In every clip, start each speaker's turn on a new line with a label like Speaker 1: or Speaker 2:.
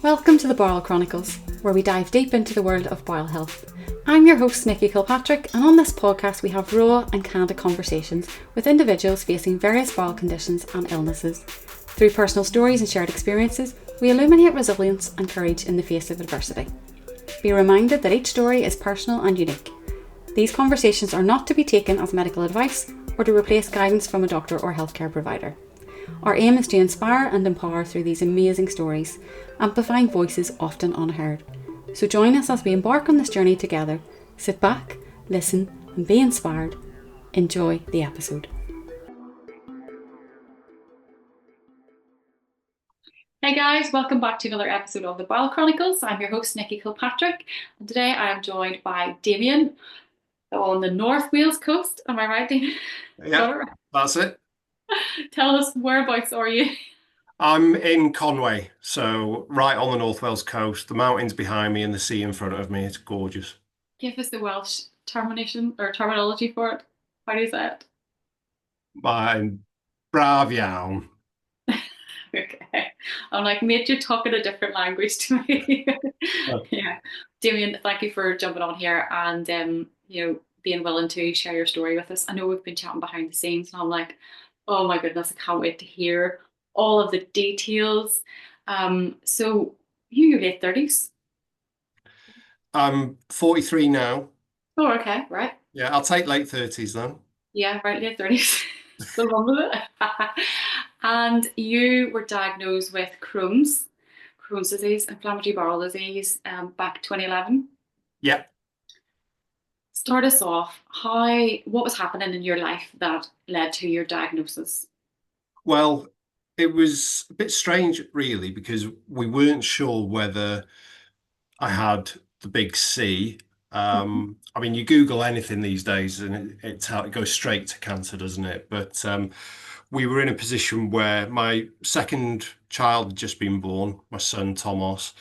Speaker 1: Welcome to the Bowel Chronicles, where we dive deep into the world of bowel health. I'm your host, Nikki Kilpatrick, and on this podcast we have raw and candid conversations with individuals facing various bowel conditions and illnesses. Through personal stories and shared experiences, we illuminate resilience and courage in the face of adversity. Be reminded that each story is personal and unique. These conversations are not to be taken as medical advice or to replace guidance from a doctor or healthcare provider. Our aim is to inspire and empower through these amazing stories, amplifying voices often unheard. So join us as we embark on this journey together. Sit back, listen, and be inspired. Enjoy the episode. Hey guys, welcome back to another episode of the Bowel Chronicles. I'm your host, Nikki Kilpatrick, and today I am joined by Damian on the North Wales coast. Am I right, Damian?
Speaker 2: Yeah, that's it.
Speaker 1: Tell us, whereabouts are you?
Speaker 2: I'm in Conway, so right on the North Wales coast. The mountains behind me and the sea in front of me. It's gorgeous.
Speaker 1: Give us the Welsh termination or terminology for it. How do you say it?
Speaker 2: I'm braf iawn.
Speaker 1: Okay. I'm like, mate, you're talking a different language to me. Yeah. Damian, thank you for jumping on here and being willing to share your story with us. I know we've been chatting behind the scenes and I'm like, oh my goodness, I can't wait to hear all of the details. So you're your late 30s.
Speaker 2: I'm 43 now.
Speaker 1: Oh, okay, right.
Speaker 2: Yeah, I'll take late 30s then.
Speaker 1: Yeah, right, late 30s. Go on with it. And you were diagnosed with Crohn's disease, inflammatory bowel disease, back 2011.
Speaker 2: Yeah.
Speaker 1: Start us off. What was happening in your life that led to your diagnosis?
Speaker 2: Well, it was a bit strange, really, because we weren't sure whether I had the big C. I mean, you Google anything these days and it goes straight to cancer, doesn't it? But we were in a position where my second child had just been born, my son Thomas,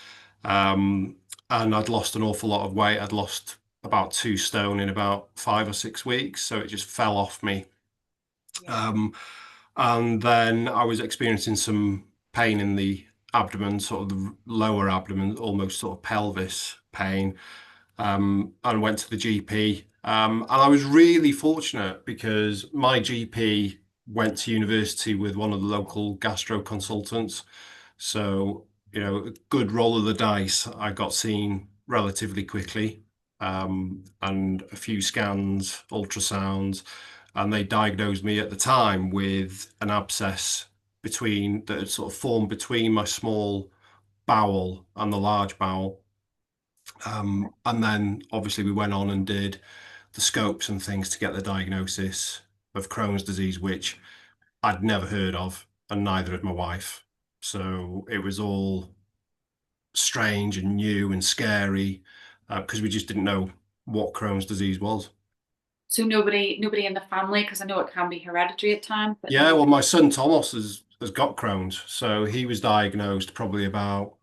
Speaker 2: and I'd lost an awful lot of weight. I'd lost about 2 stone in about 5 or 6 weeks, so it just fell off me. Um, and then I was experiencing some pain in the abdomen, sort of the lower abdomen, almost sort of pelvis pain, and went to the GP. And I was really fortunate because my GP went to university with one of the local gastro consultants. So, a good roll of the dice. I got seen relatively quickly, and a few scans, ultrasounds, and they diagnosed me at the time with an abscess that had sort of formed between my small bowel and the large bowel. And then obviously we went on and did the scopes and things to get the diagnosis of Crohn's disease, which I'd never heard of, and neither had my wife. So it was all strange and new and scary because we just didn't know what Crohn's disease was.
Speaker 1: So nobody in the family, because I know it can be hereditary at times, but
Speaker 2: Yeah,
Speaker 1: no.
Speaker 2: well, my son Thomas has got Crohn's, so he was diagnosed probably about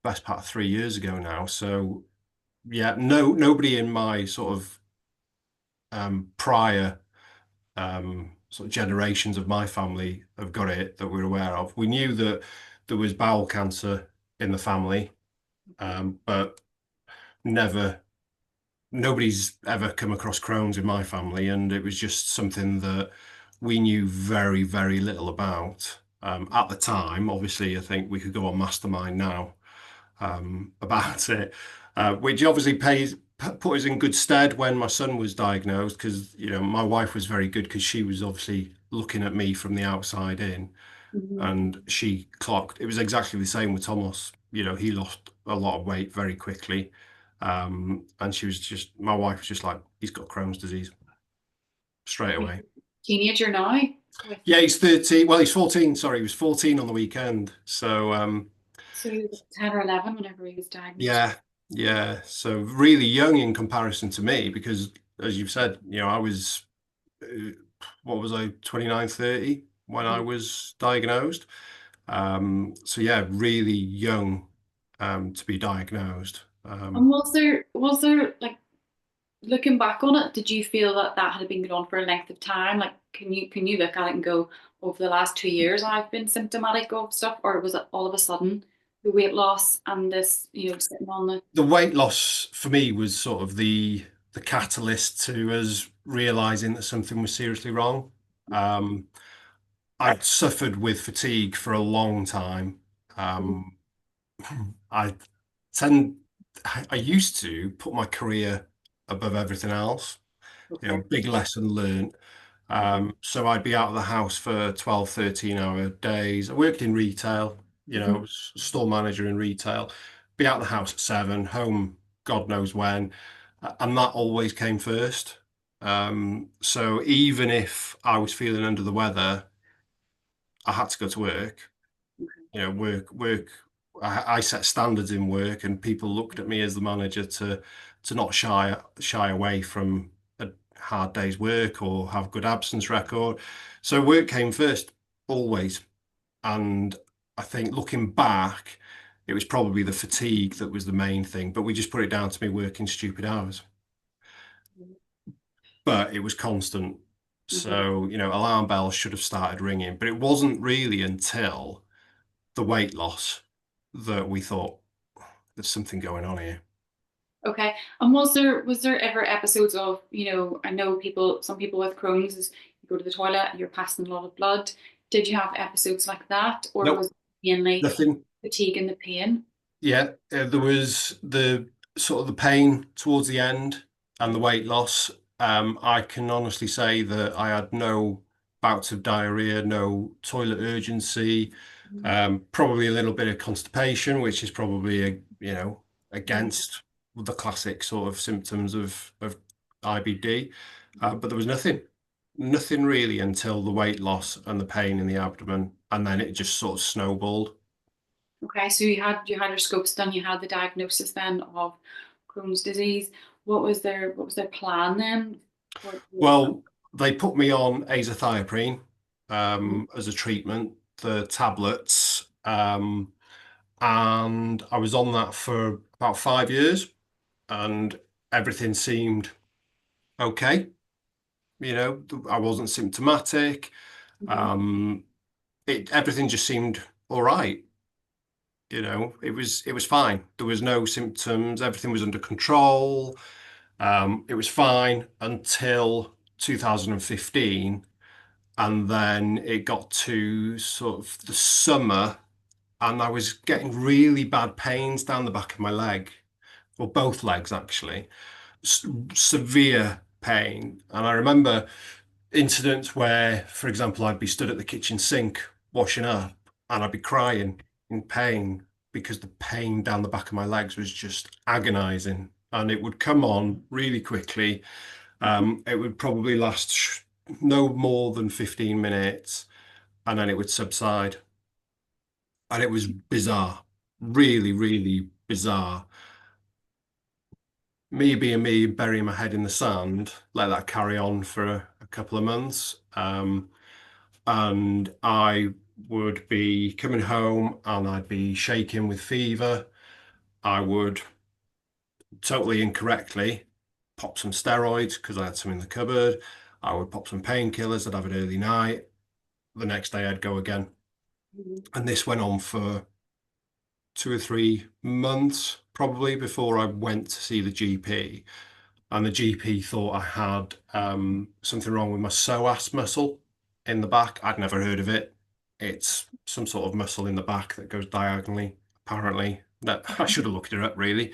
Speaker 2: best part of 3 years ago now. So yeah, nobody in my sort of prior sort of generations of my family have got it that we're aware of. We knew that there was bowel cancer in the family, but never, nobody's ever come across Crohn's in my family, and it was just something that we knew very, very little about. At the time, obviously, I think we could go on Mastermind now about it, which obviously put us in good stead when my son was diagnosed because my wife was very good because she was obviously looking at me from the outside in,
Speaker 1: Mhm.
Speaker 2: and she clocked it was exactly the same with Thomas. He lost a lot of weight very quickly, and my wife was just like, he's got Crohn's disease straight away.
Speaker 1: Teenager now.
Speaker 2: Yeah, he's 13. Well, he's 14. Sorry, he was 14 on the weekend. So
Speaker 1: So he was 10 or 11 whenever he was diagnosed.
Speaker 2: yeah, yeah. So really young in comparison to me, because as you've said, I was, uh, what was I, 29, 30 when I
Speaker 1: Mhm.
Speaker 2: was diagnosed. So yeah, really young, to be diagnosed.
Speaker 1: And was there like, looking back on it, did you feel that that had been going on for a length of time? Like, can you look at it and go, over the last 2 years I've been symptomatic of stuff, or was it all of a sudden? the weight loss and this, sitting on the.
Speaker 2: The weight loss for me was sort of the catalyst to us realizing that something was seriously wrong. Um, I'd suffered with fatigue for a long time.
Speaker 1: Mhm.
Speaker 2: Um, I tend, I used to put my career above everything else.
Speaker 1: Okay.
Speaker 2: Big lesson learned.
Speaker 1: Mhm.
Speaker 2: So I'd be out of the house for 12, 13-hour days. I worked in retail, I
Speaker 1: Mhm.
Speaker 2: was store manager in retail, be out of the house at 7, home God knows when. And that always came first. So even if I was feeling under the weather, I had to go to work. Work. I set standards in work, and people looked at me as the manager to not shy away from a hard day's work or have good absence record. So work came first, always. And I think looking back, it was probably the fatigue that was the main thing, but we just put it down to me working stupid hours. But it was constant.
Speaker 1: Mhm.
Speaker 2: So, alarm bells should have started ringing, but it wasn't really until the weight loss that we thought there's something going on here.
Speaker 1: Okay. And was there ever episodes of, I know some people with Crohn's is you go to the toilet, you're passing a lot of blood. Did you have episodes like that, or was
Speaker 2: Nope,
Speaker 1: it mainly
Speaker 2: nothing.
Speaker 1: fatigue and the pain?
Speaker 2: Yeah, there was the sort of the pain towards the end and the weight loss. I can honestly say that I had no bouts of diarrhea, no toilet urgency,
Speaker 1: Mhm.
Speaker 2: probably a little bit of constipation, which is probably
Speaker 1: Mhm.
Speaker 2: against the classic sort of symptoms of IBD.
Speaker 1: Mhm.
Speaker 2: But there was nothing really until the weight loss and the pain in the abdomen, and then it just sort of snowballed.
Speaker 1: Okay, so you had your scopes done, you had the diagnosis then of Crohn's disease. What was their plan then? For the.
Speaker 2: Well, they put me on azathioprine
Speaker 1: Mhm.
Speaker 2: as a treatment, the tablets, and I was on that for about 5 years, and everything seemed okay. I wasn't symptomatic.
Speaker 1: Mhm.
Speaker 2: Um, everything just seemed all right. It was fine. There was no symptoms. Everything was under control. It was fine until 2015. And then it got to sort of the summer, and I was getting really bad pains down the back of my leg, or both legs actually, severe pain. And I remember incidents where, for example, I'd be stood at the kitchen sink washing up, and I'd be crying in pain because the pain down the back of my legs was just agonizing. And it would come on really quickly. It would probably last no more than 15 minutes, and then it would subside. And it was bizarre, really, really bizarre. Me being me, burying my head in the sand, let that carry on for a couple of months. And I would be coming home and I'd be shaking with fever. I would totally incorrectly pop some steroids because I had some in the cupboard. I would pop some painkillers. I'd have an early night. The next day I'd go again.
Speaker 1: Mhm.
Speaker 2: And this went on for 2 or 3 months probably before I went to see the GP. And the GP thought I had something wrong with my psoas muscle in the back. I'd never heard of it. It's some sort of muscle in the back that goes diagonally, apparently. That I should have looked it up really.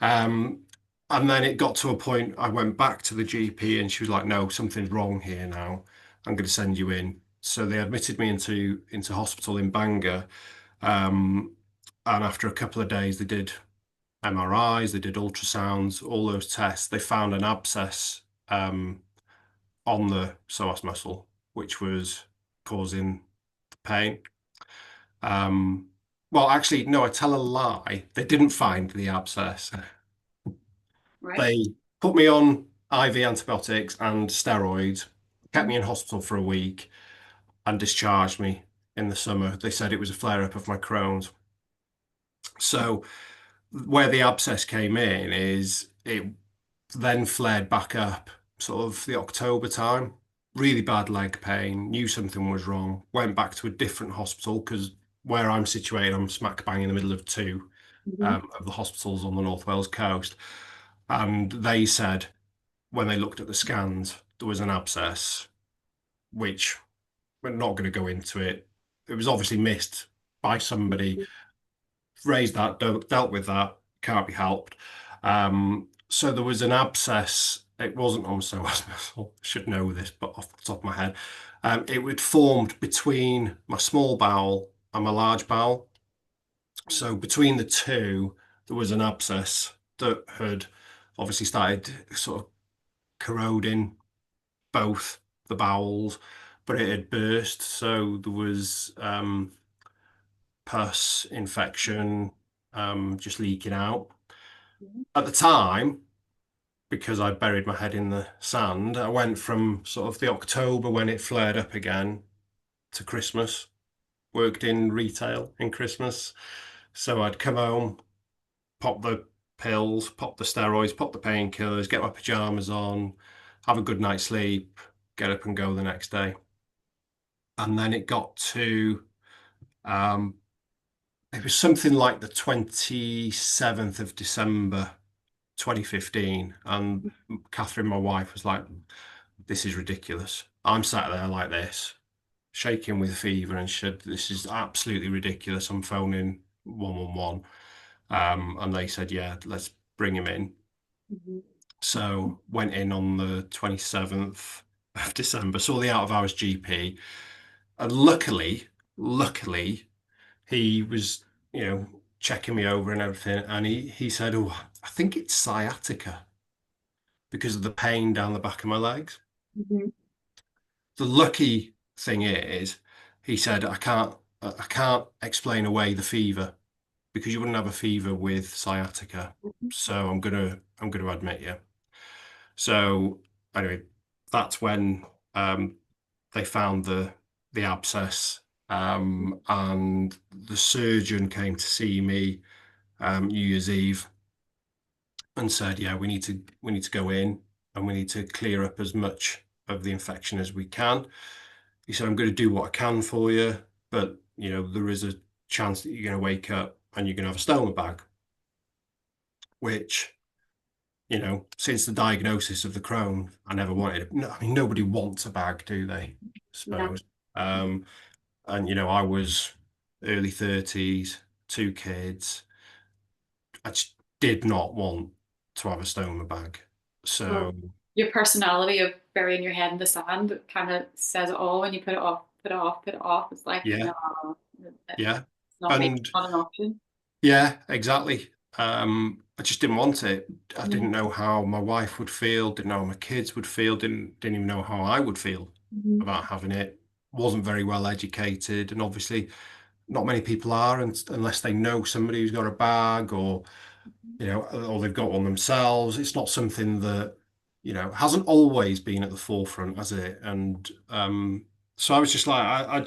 Speaker 2: Um, and then it got to a point I went back to the GP and she was like, no, something's wrong here now. I'm going to send you in. So they admitted me into hospital in Bangor. Um, and after a couple of days, they did MRIs, they did ultrasounds, all those tests. They found an abscess on the psoas muscle, which was causing the pain. Um, well, actually, no, I tell a lie. They didn't find the abscess.
Speaker 1: Right.
Speaker 2: They put me on IV antibiotics and steroids, kept
Speaker 1: Mhm.
Speaker 2: me in hospital for a week, and discharged me in the summer. They said it was a flare-up of my Crohn's. So where the abscess came in is it then flared back up sort of the October time. Really bad leg pain, knew something was wrong, went back to a different hospital because where I'm situated, I'm smack bang in the middle of two
Speaker 1: Mhm.
Speaker 2: of the hospitals on the North Wales coast. And they said when they looked at the scans, there was an abscess, which we're not going to go into it. It was obviously missed by somebody, raised that, dealt with that, can't be helped. So there was an abscess. It wasn't on psoas muscle. I should know this, but off the top of my head, it would formed between my small bowel and my large bowel. So between the two, there was an abscess that had obviously started sort of corroding both the bowels, but it had burst. So there was pus infection just leaking out. At the time, because I buried my head in the sand, I went from sort of the October when it flared up again to Christmas, worked in retail in Christmas. So I'd come home, pop the pills, pop the steroids, pop the painkillers, get my pajamas on, have a good night's sleep, get up and go the next day. And then it got to, um, it was something like the 27th of December, 2015. And Catherine, my wife, was like, this is ridiculous. I'm sat there like this, shaking with fever, and said, this is absolutely ridiculous. I'm phoning 111. And they said, yeah, let's bring him in.
Speaker 1: Mhm.
Speaker 2: So went in on the 27th of December, saw the out of hours GP, and luckily, he was, checking me over and everything, and he said, "Oh, I think it's sciatica because of the pain down the back of my legs."
Speaker 1: Mhm.
Speaker 2: The lucky thing is, he said, I can't explain away the fever because you wouldn't have a fever with sciatica, so I'm gonna admit you. So anyway, that's when they found the abscess, and the surgeon came to see me New Year's Eve and said, "Yeah, we need to go in and we need to clear up as much of the infection as we can." He said, "I'm going to do what I can for you, but there is a chance that you're going to wake up and you're going to have a stoma bag," which since the diagnosis of the Crohn, I never wanted it. No, I mean, nobody wants a bag, do they? I
Speaker 1: Yeah.
Speaker 2: suppose. And I was early 30s, two kids. I just did not want to have a stoma bag.
Speaker 1: Well,
Speaker 2: So
Speaker 1: your personality of burying your head in the sand kind of says it all when you put it off, put it off, put it off. It's like,
Speaker 2: yeah,
Speaker 1: no, it's
Speaker 2: yeah.
Speaker 1: not me,
Speaker 2: And
Speaker 1: not an option.
Speaker 2: yeah, exactly. I just didn't want it. I
Speaker 1: Yeah.
Speaker 2: didn't know how my wife would feel, didn't know how my kids would feel, didn't even know how I would feel
Speaker 1: Mhm.
Speaker 2: about having it. Wasn't very well educated, and obviously not many people are, unless they know somebody who's got a bag, or they've got one themselves. It's not something that, hasn't always been at the forefront, has it? And so I was just like, I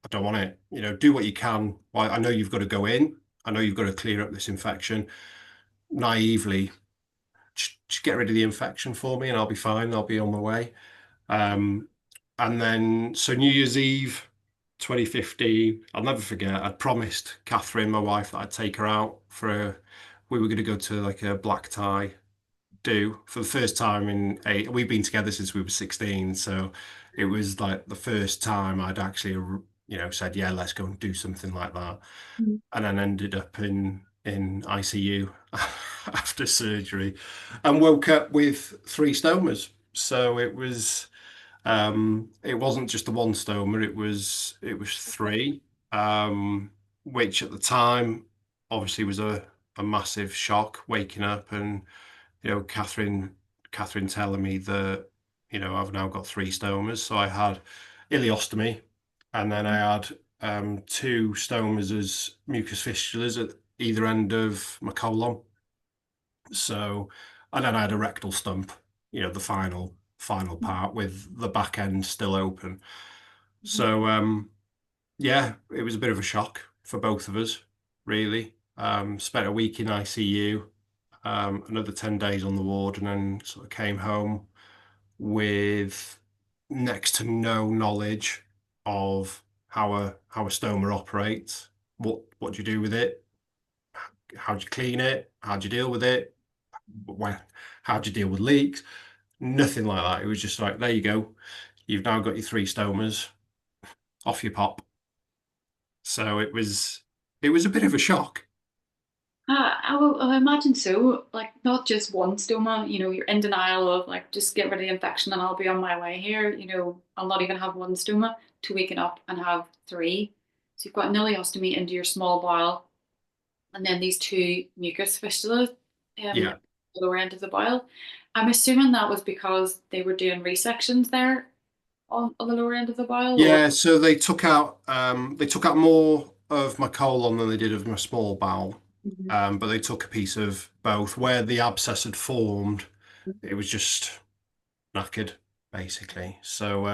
Speaker 2: don't want it. Do what you can. Well, I know you've got to go in. I know you've got to clear up this infection. Naively, just get rid of the infection for me, and I'll be fine. I'll be on my way. Um, and then, so New Year's Eve, 2015, I'll never forget. I'd promised Catherine, my wife, that I'd take her out we were going to go to like a black tie do for the first time in eight. We've been together since we were 16. So it was like the first time I'd actually, said, yeah, let's go and do something like that.
Speaker 1: Mhm.
Speaker 2: And then ended up in ICU after surgery and woke up with three stomas. So it wasn't just the one stoma, it was three, which at the time obviously was a massive shock waking up and Catherine telling me that I've now got three stomas. So I had ileostomy, and then I had two stomas as mucus fistulas at either end of my colon. So, and then I had a rectal stump, the final part with the back end still open. So, yeah, it was a bit of a shock for both of us, really. Spent a week in ICU, another 10 days on the ward, and then sort of came home with next to no knowledge of how a stoma operates. what do you do with it? How do you clean it? How do you deal with it? When, how do you deal with leaks? Nothing like that. It was just like, there you go. You've now got your three stomas, off you pop. So it was a bit of a shock.
Speaker 1: I imagine so. Like, not just one stoma, you're in denial of, like, just get rid of the infection and I'll be on my way here. I'll not even have one stoma, to waking up and have three. So you've got an ileostomy into your small bowel, and then these two mucus fistula,
Speaker 2: Yeah.
Speaker 1: the lower end of the bowel. I'm assuming that was because they were doing resections there on the lower end of the bowel, or.
Speaker 2: Yeah, so they took out more of my colon than they did of my small bowel.
Speaker 1: Mhm.
Speaker 2: But they took a piece of both. Where the abscess had formed, it was just knackered, basically. So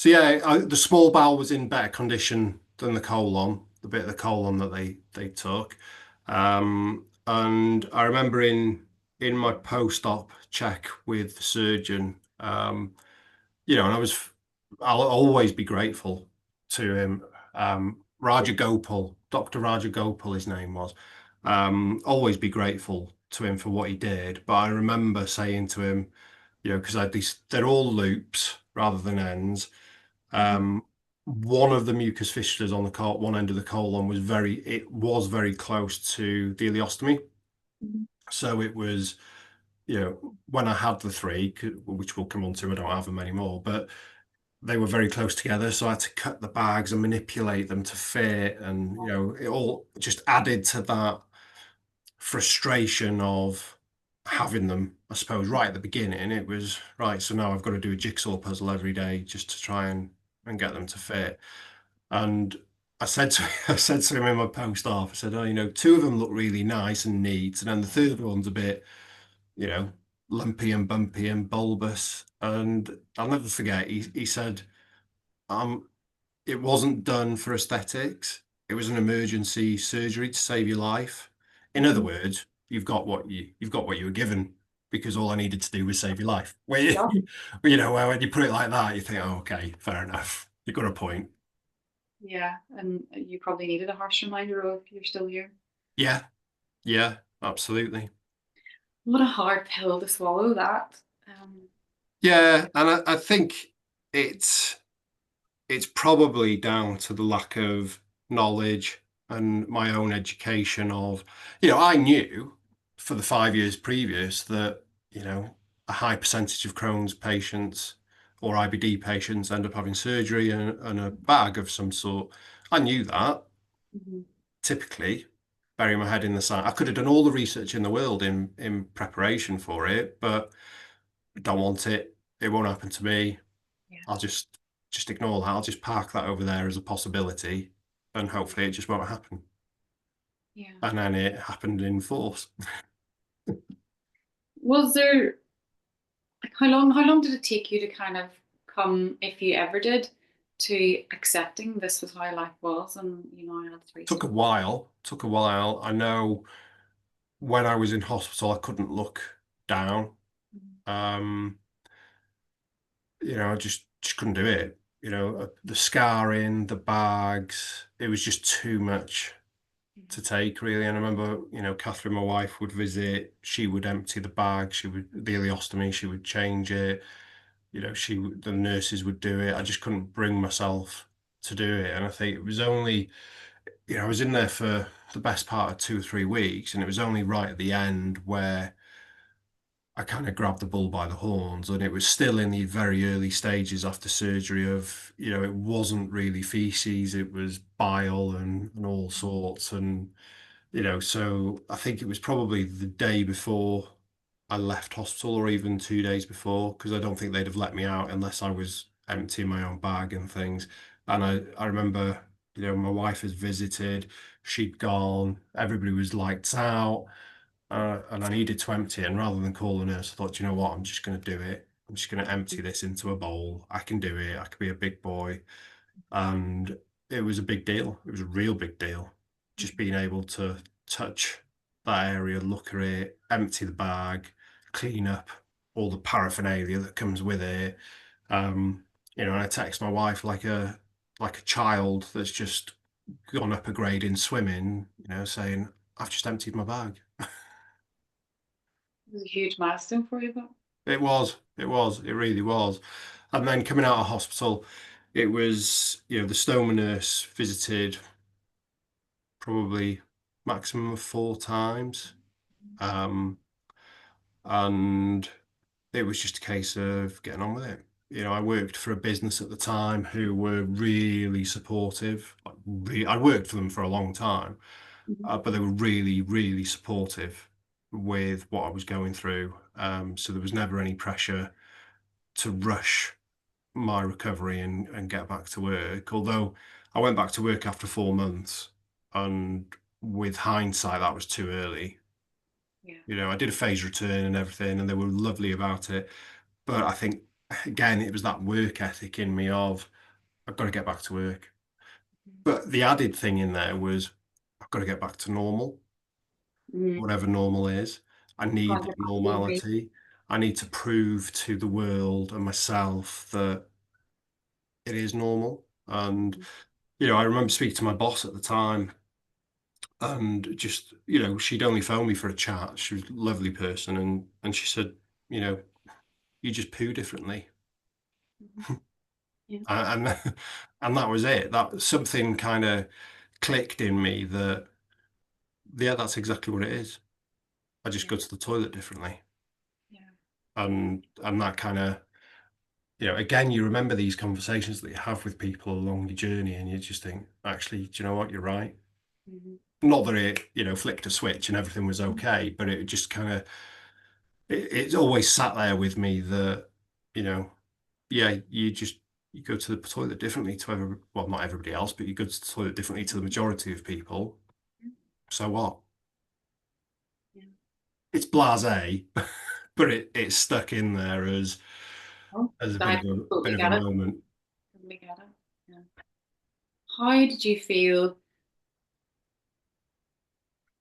Speaker 2: yeah, the small bowel was in better condition than the colon, the bit of the colon that they took. And I remember in my post-op check with the surgeon, and I'll always be grateful to him. Raja Gopal, Dr. Raja Gopal, his name was. Always be grateful to him for what he did. But I remember saying to him, because I had these, they're all loops rather than ends.
Speaker 1: Mhm.
Speaker 2: Um, one of the mucus fistulas on one end of the colon it was very close to the ileostomy.
Speaker 1: Mhm.
Speaker 2: So it was, when I had the three, which we'll come on to, I don't have them anymore, but they were very close together. So I had to cut the bags and manipulate them to fit. And, it all just added to that frustration of having them, I suppose, right at the beginning. It was right. So now I've got to do a jigsaw puzzle every day just to try and get them to fit. And I said to I said to him in my post-op, I said, oh, two of them look really nice and neat, and then the third one's a bit, you know, lumpy and bumpy and bulbous. And I'll never forget, he said, um, it wasn't done for aesthetics. It was an emergency surgery to save your life. In other
Speaker 1: Mhm.
Speaker 2: words, you've got what you were given because all I needed to do was save your life. When
Speaker 1: Yeah.
Speaker 2: when you put it like that, you think, oh, okay, fair enough. You've got a point.
Speaker 1: Yeah, and you probably needed a harsh reminder of you're still here.
Speaker 2: Yeah, yeah, absolutely.
Speaker 1: What a hard pill to swallow, that.
Speaker 2: Yeah, and I think it's it's probably down to the lack of knowledge and my own education of, I knew for the 5 years previous that, a high percentage of Crohn's patients or IBD patients end up having surgery and a bag of some sort. I knew that
Speaker 1: Mhm.
Speaker 2: typically, burying my head in the sand. I could have done all the research in the world in preparation for it, but don't want it. It won't happen to me.
Speaker 1: Yeah,
Speaker 2: I'll just ignore that. I'll just park that over there as a possibility, and hopefully it just won't happen.
Speaker 1: yeah.
Speaker 2: And then it happened in force.
Speaker 1: Was there, like, how long did it take you to kind of come, if you ever did, to accepting this was how life was, and I had three
Speaker 2: Took a
Speaker 1: stories.
Speaker 2: while. Took a while. I know when I was in hospital, I couldn't look down. Um, I just couldn't do it. The scarring, the bags, it was just too much to take, really. And I remember, Catherine, my wife, would visit. She would empty the bag. The ileostomy, she would change it. The nurses would do it. I just couldn't bring myself to do it. And I think it was only, I was in there for the best part of 2 or 3 weeks, and it was only right at the end where I kind of grabbed the bull by the horns, and it was still in the very early stages after surgery of, it wasn't really feces, it was bile and all sorts. And so I think it was probably the day before I left hospital, or even 2 days before, because I don't think they'd have let me out unless I was emptying my own bag and things. And I remember, my wife has visited, she'd gone, everybody was lights out, and I needed to empty it. And rather than call a nurse, I thought, you know what, I'm just going to do it. I'm just going to empty this into a bowl. I can do it. I could be a big boy. And it was a big deal. It was a real big deal. Just being able to touch that area, look at it, empty the bag, clean up all the paraphernalia that comes with it. And I text my wife like a child that's just gone up a grade in swimming, saying, I've just emptied my bag.
Speaker 1: It was a huge milestone for you, but
Speaker 2: It really was. And then coming out of hospital, it was, the stoma nurse visited probably maximum of 4 times. Um, and it was just a case of getting on with it. I worked for a business at the time who were really supportive. I worked for them for a long time,
Speaker 1: Mhm.
Speaker 2: but they were really, really supportive with what I was going through. So there was never any pressure to rush my recovery and get back to work. Although I went back to work after 4 months, and with hindsight, that was too early.
Speaker 1: Yeah.
Speaker 2: I did a phase return and everything, and they were lovely about it. But I think, again, it was that work ethic in me of I've got to get back to work. But the added thing in there was I've got to get back to normal,
Speaker 1: Mm.
Speaker 2: whatever normal is. I need
Speaker 1: Can't
Speaker 2: that
Speaker 1: get back to your way.
Speaker 2: normality. I need to prove to the world and myself that it is normal. And, I remember speaking to my boss at the time, and just, she'd only phoned me for a chat. She was a lovely person. And she said, you know, you just poo differently.
Speaker 1: Mhm. Yeah.
Speaker 2: And and that was it. That something kind of clicked in me that, yeah, that's exactly what it is. I just
Speaker 1: Yeah.
Speaker 2: go to the toilet differently.
Speaker 1: Yeah.
Speaker 2: And that kind of, again, you remember these conversations that you have with people along your journey, and you just think, actually, do you know what? You're right.
Speaker 1: Mhm.
Speaker 2: Not that it, flicked a switch and everything was okay, but it just kind of, it's always sat there with me that, you know, yeah, you go to the toilet differently to well, not everybody else, but you go to the toilet differently to the majority of people. So what?
Speaker 1: Yeah.
Speaker 2: It's blasé, but it's stuck in there
Speaker 1: Oh,
Speaker 2: as a
Speaker 1: I
Speaker 2: bit
Speaker 1: totally
Speaker 2: of a
Speaker 1: get it.
Speaker 2: moment.
Speaker 1: Totally get it. Yeah. How did you feel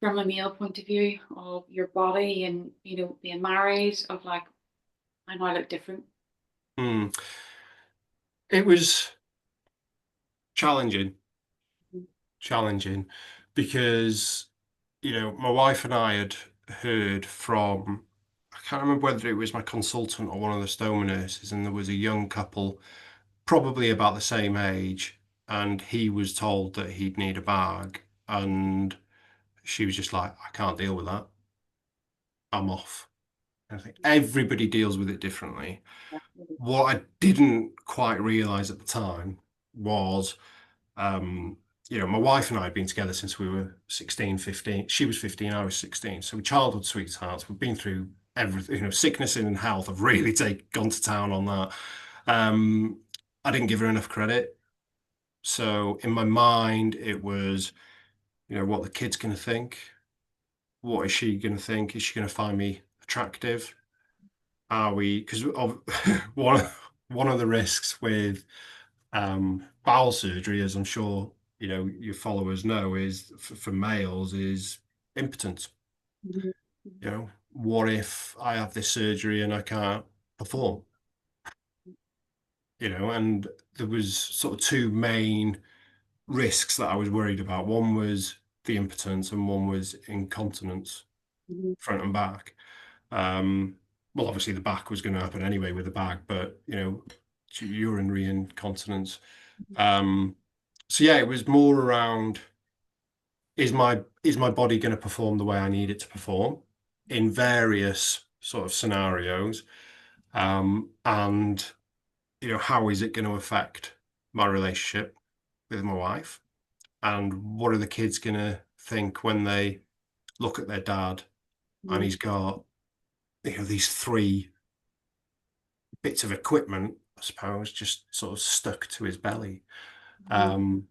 Speaker 1: from a male point of view of your body and being married of like I know I look different.
Speaker 2: Hmm. It was challenging,
Speaker 1: Mhm.
Speaker 2: challenging, because my wife and I had heard from, I can't remember whether it was my consultant or one of the stoma nurses, and there was a young couple, probably about the same age, and he was told that he'd need a bag, and she was just like, I can't deal with that. I'm off. And I think everybody deals with it differently.
Speaker 1: Definitely.
Speaker 2: What I didn't quite realize at the time was, um, my wife and I had been together since we were 16, 15. She was 15, I was 16. So we're childhood sweethearts. We've been through everything, sickness and health. I've really gone to town on that. I didn't give her enough credit. So in my mind, it was, what the kid's going to think. What is she going to think? Is she going to find me attractive? Are we, because one of the risks with bowel surgery, as I'm sure your followers know, is for males is impotence.
Speaker 1: Mhm.
Speaker 2: What if I have this surgery and I can't perform? And there was sort of two main risks that I was worried about. One was the impotence, and one was incontinence,
Speaker 1: Mhm.
Speaker 2: front and back. Um, well, obviously the back was going to happen anyway with the bag, but urinary incontinence. Um, so yeah, it was more around, is my body going to perform the way I need it to perform in various sort of scenarios, and how is it going to affect my relationship with my wife, and what are the kids going to think when they look at their dad and
Speaker 1: Mhm.
Speaker 2: he's got these three bits of equipment, I suppose, just sort of stuck to his belly.
Speaker 1: Mhm.
Speaker 2: Um,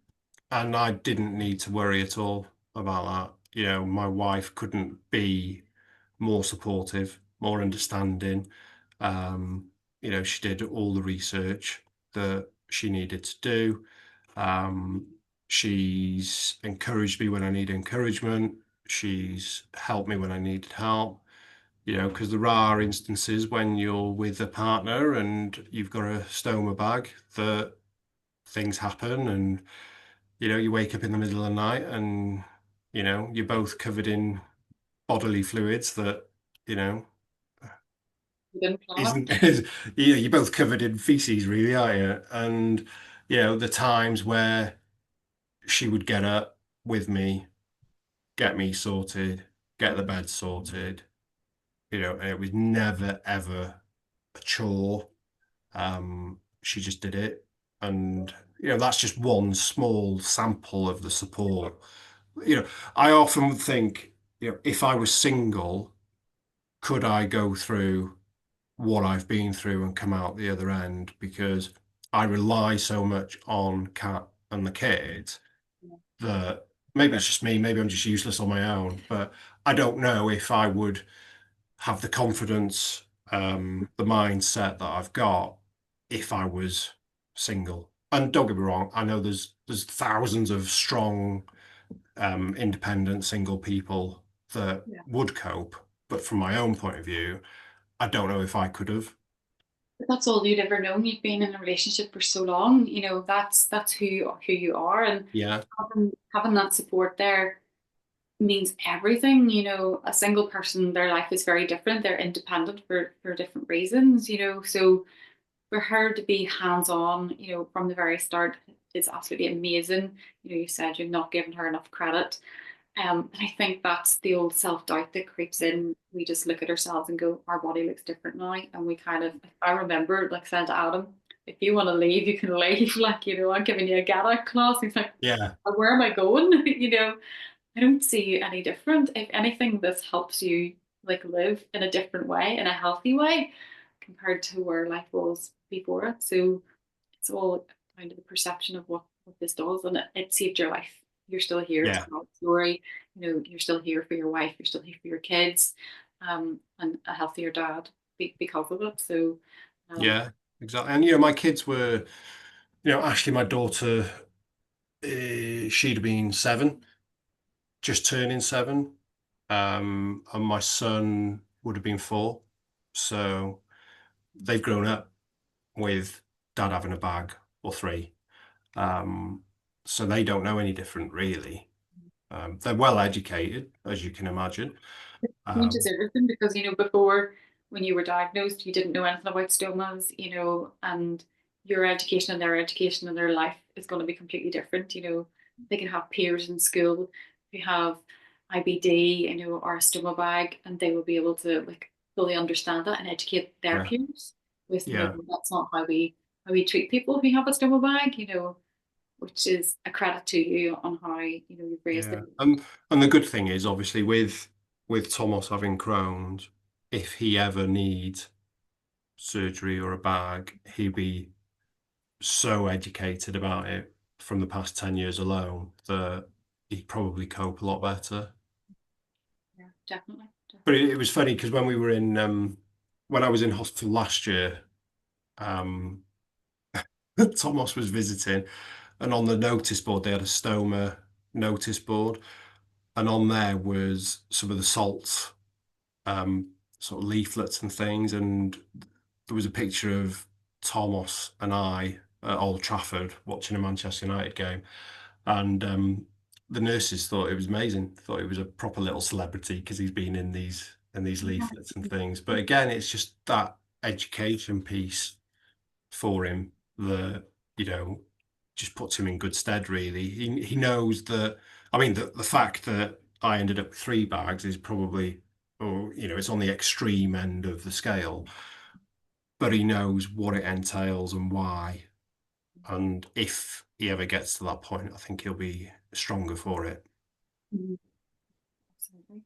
Speaker 2: and I didn't need to worry at all about that. My wife couldn't be more supportive, more understanding. Um, she did all the research that she needed to do. Um, she's encouraged me when I need encouragement. She's helped me when I needed help. Because there are instances when you're with a partner and you've got a stoma bag that things happen, and you wake up in the middle of the night and, you're both covered in bodily fluids that, you know,
Speaker 1: You didn't plan
Speaker 2: isn't,
Speaker 1: it.
Speaker 2: you're both covered in feces, really, aren't you? And, the times where she would get up with me, get me sorted, get the bed sorted, and it was never, ever a chore. She just did it. And, that's just one small sample of the support. You know, I often would think, if I was single, could I go through what I've been through and come out the other end? Because I rely so much on Kat and the kids that maybe it's just me, maybe I'm just useless on my own, but I don't know if I would have the confidence, the mindset that I've got if I was single. And don't get me wrong, I know there's thousands of strong, independent single people that
Speaker 1: Yeah.
Speaker 2: would cope, but from my own point of view, I don't know if I could have.
Speaker 1: But that's all you'd ever known. You've been in a relationship for so long. That's who you are, and
Speaker 2: Yeah,
Speaker 1: having that support there means everything. A single person, their life is very different. They're independent for different reasons. So for her to be hands on, from the very start is absolutely amazing. You said you've not given her enough credit. And I think that's the old self doubt that creeps in. We just look at ourselves and go, our body looks different now. And we kind of, I remember like saying to Adam, if you want to leave, you can leave. Like, I'm giving you a get out clause. He's like,
Speaker 2: yeah,
Speaker 1: "Well, where am I going?" I don't see you any different. If anything, this helps you like live in a different way, in a healthy way, compared to where life was before it. So it's all down to the perception of what this does, and it saved your life. You're still here to
Speaker 2: yeah,
Speaker 1: tell the story. You're still here for your wife. You're still here for your kids, and a healthier dad because of it. So, um,
Speaker 2: yeah, exactly. And my kids were, Ashley, my daughter, she'd have been 7, just turning 7. And my son would have been 4. So they've grown up with dad having a bag or 3. Um, so they don't know any different, really. They're well educated, as you can imagine.
Speaker 1: changes
Speaker 2: Um,
Speaker 1: everything because before when you were diagnosed, you didn't know anything about stomas, and your education and their education and their life is going to be completely different. They can have peers in school who have IBD, or a stoma bag, and they will be able to like fully understand that and educate their
Speaker 2: yeah,
Speaker 1: peers. With
Speaker 2: yeah,
Speaker 1: that's not how we treat people who have a stoma bag, which is a credit to you on how you've raised
Speaker 2: yeah.
Speaker 1: them.
Speaker 2: And the good thing is, obviously, with Thomas having Crohn's, if he ever needs surgery or a bag, he'd be so educated about it from the past 10 years alone that he'd probably cope a lot better.
Speaker 1: Yeah, definitely.
Speaker 2: But it was funny because when I was in hospital last year, um, Thomas was visiting, and on the notice board they had a stoma notice board, and on there was some of the salts, um, sort of leaflets and things, and there was a picture of Thomas and I at Old Trafford watching a Manchester United game, and the nurses thought it was amazing. Thought he was a proper little celebrity because he's been in these leaflets and things. But again, it's just that education piece for him that you know just puts him in good stead. Really, he knows that. I mean, the fact that I ended up with 3 bags is probably, or it's on the extreme end of the scale. But he knows what it entails and why. And if he ever gets to that point, I think he'll be stronger for it.
Speaker 1: Mhm. Absolutely.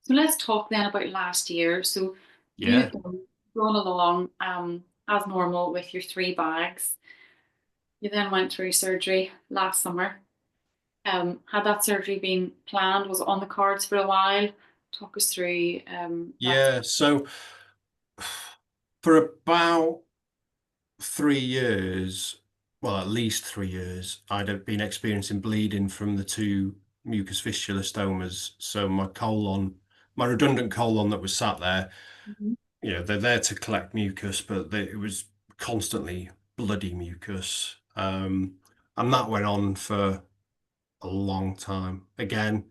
Speaker 1: So let's talk then about last year. So you
Speaker 2: Yeah.
Speaker 1: had gone along as normal with your 3 bags. You then went through surgery last summer. Had that surgery been planned? Was it on the cards for a while? Talk us through that.
Speaker 2: Yeah. So for about 3 years, well, at least 3 years, I'd have been experiencing bleeding from the 2 mucus fistula stomas. So my redundant colon that was sat there,
Speaker 1: Mhm.
Speaker 2: they're there to collect mucus, but it was constantly bloody mucus. And that went on for a long time. Again,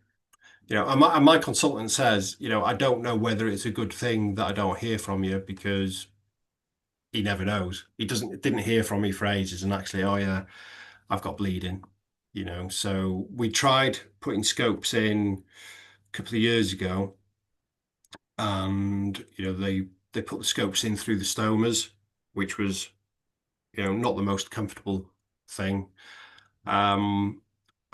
Speaker 2: and my consultant says, I don't know whether it's a good thing that I don't hear from you because he never knows. Didn't hear from me for ages, and actually, oh yeah, I've got bleeding. So we tried putting scopes in a couple of years ago, and they put the scopes in through the stomas, which was not the most comfortable thing. Um,